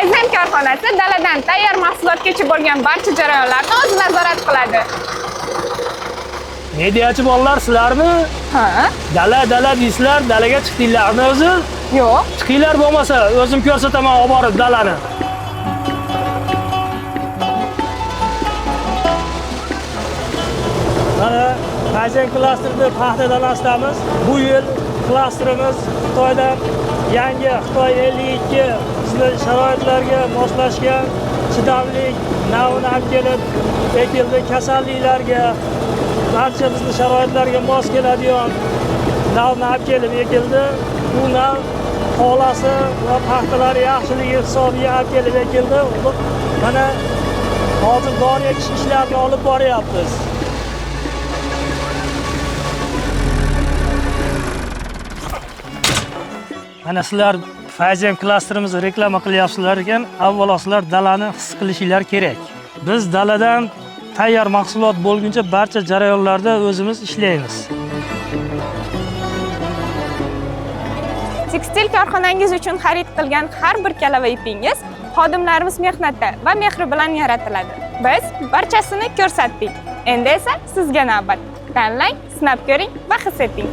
Fayzam korxonasi daladan tayyor mahsulotgacha bo'lgan barcha jarayonlarni o'zi nazorat qiladi. Mediachi bolalar sizlarni Ha? dala deysizlar, dalaga chiqdinglarmi o'zi? Yo'q. Chiqinglar bo'lmasa, o'zim ko'rsataman olib borib dalani. Mana Fayzam klasterida paxta dalasidamiz. Bu yil klasterimiz Xitoydan yangi Xitoy 52 bizni sharoitlarga moslashgan chidamlik navini olib kelib ekildi. Kasalliklarga barcha bizni sharoitlarga mos keladigan navni olib kelib ekildi. Bu nav holasi va paxtalar yaxshiligi hisobiga olib kelib ekildi. Mana hozir dori ekish ishlarini olib boryapmiz. Mana sizlar Fayzam klasterimizni reklama qilyapsizlar ekan, avvalo sizlar dalani his qilishinglar kerak. Biz daladan tayyor mahsulot bo'lguncha barcha jarayonlarda o'zimiz ishlaymiz. Tekstil korxonangiz uchun xarid qilgan har bir kalava ipingiz xodimlarimiz mehnati va mehri bilan yaratiladi. Biz barchasini ko'rsatdik. Endi esa sizga navbat. Tanlang, sinab ko'ring va his eting.